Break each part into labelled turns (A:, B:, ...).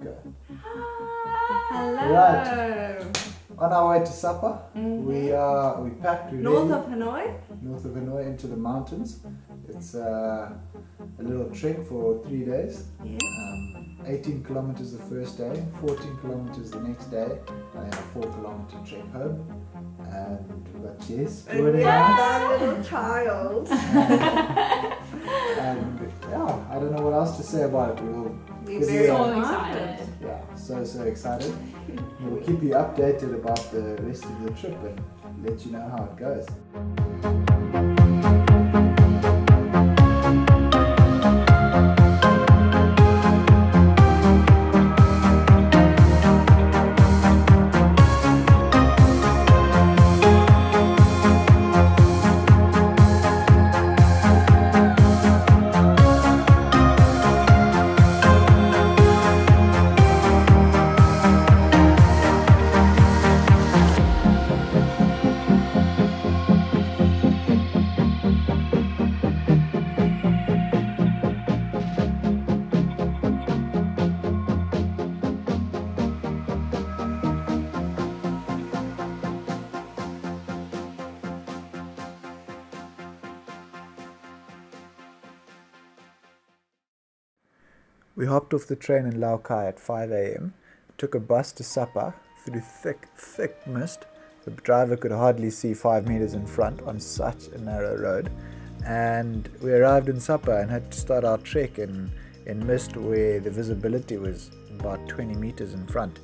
A: Go.
B: Hello.
A: Right. On our way to Sapa, we packed.
B: North of Hanoi.
A: North of Hanoi into the mountains. It's a little trek for 3 days.
B: Yeah.
A: 18 kilometers the first day, 14 kilometers the next day, and a 4-kilometer trek home. And we've got Jess joining us.
B: That little child.
A: And yeah, I don't know what else to say about it.
B: We're
A: This
B: very
A: is,
C: So excited.
A: Yeah, so excited. We'll keep you updated about the rest of the trip and let you know how it goes. We hopped off the train in Lao Cai at 5 a.m, took a bus to Sapa through thick mist. The driver could hardly see 5 meters in front on such a narrow road. And we arrived in Sapa and had to start our trek in mist where the visibility was about 20 meters in front.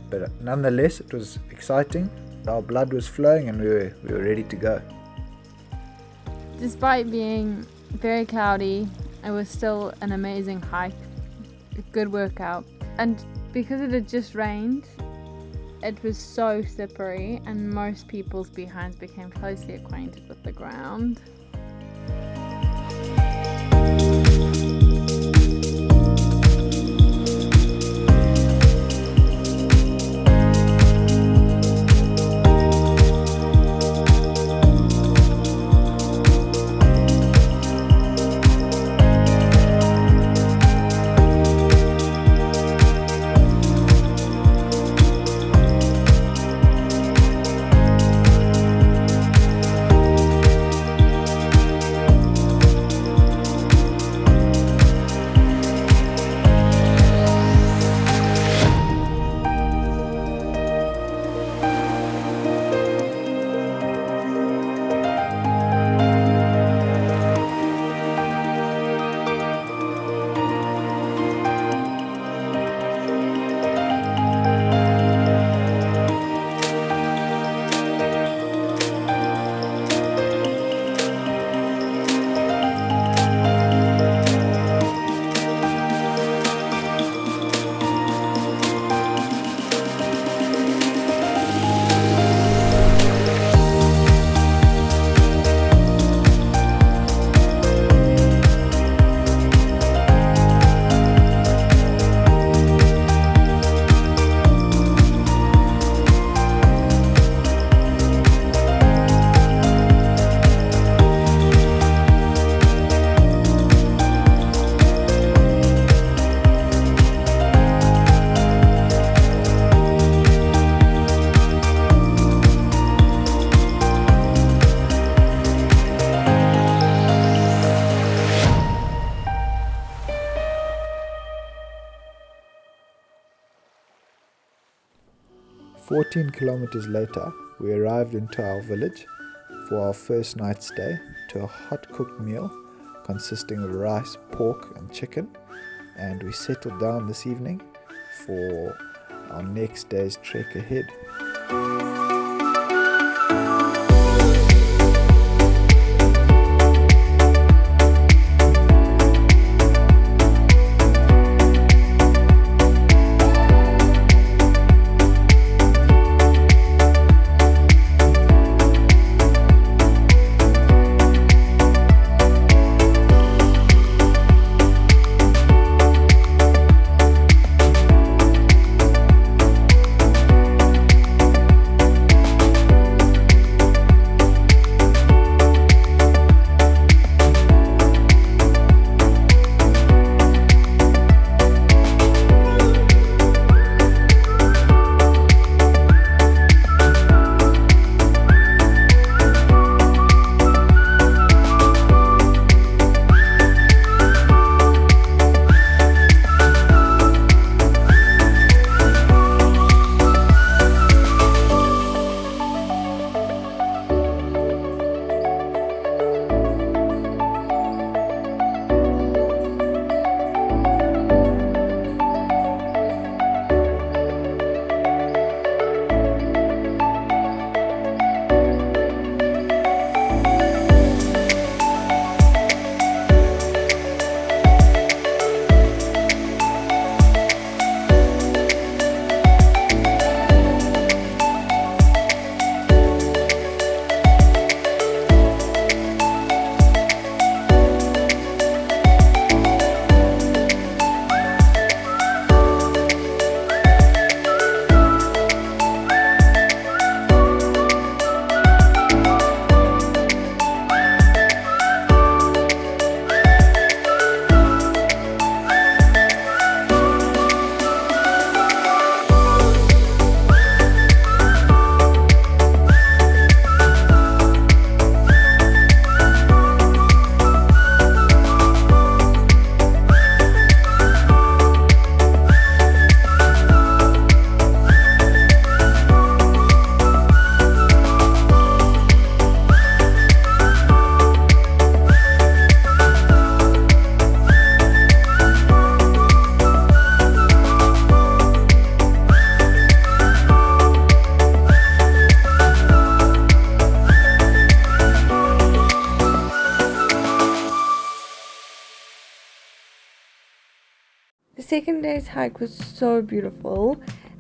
A: But nonetheless, it was exciting. Our blood was flowing and we were ready to go.
C: Despite being very cloudy, it was still an amazing hike, a good workout. And because it had just rained, it was so slippery and most people's behinds became closely acquainted with the ground. "14 kilometers later, we arrived into our village for our first night stay to a hot-cooked meal consisting of rice, pork and chicken, and we settled down this evening for our next day's trek ahead.
D: second day's hike was so beautiful.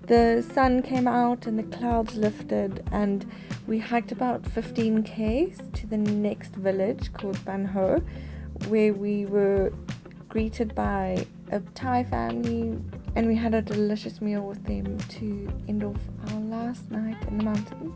D: The sun came out and the clouds lifted, and we hiked about 15 k's to the next village called Ban Ho, where we were greeted by a Thai family, and we had a delicious meal with them to end off our last night in the mountains.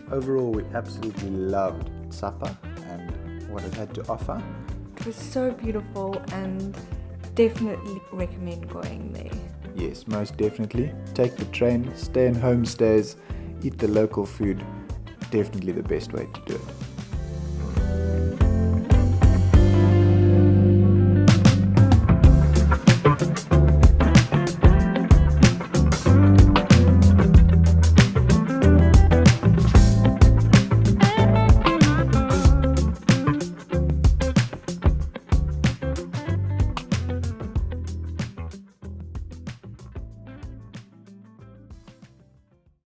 A: Overall, we absolutely loved Sapa and what it had to offer.
D: It was so beautiful and definitely recommend going there.
A: Yes, most definitely. Take the train, stay in homestays, eat the local food. Definitely the best way to do it.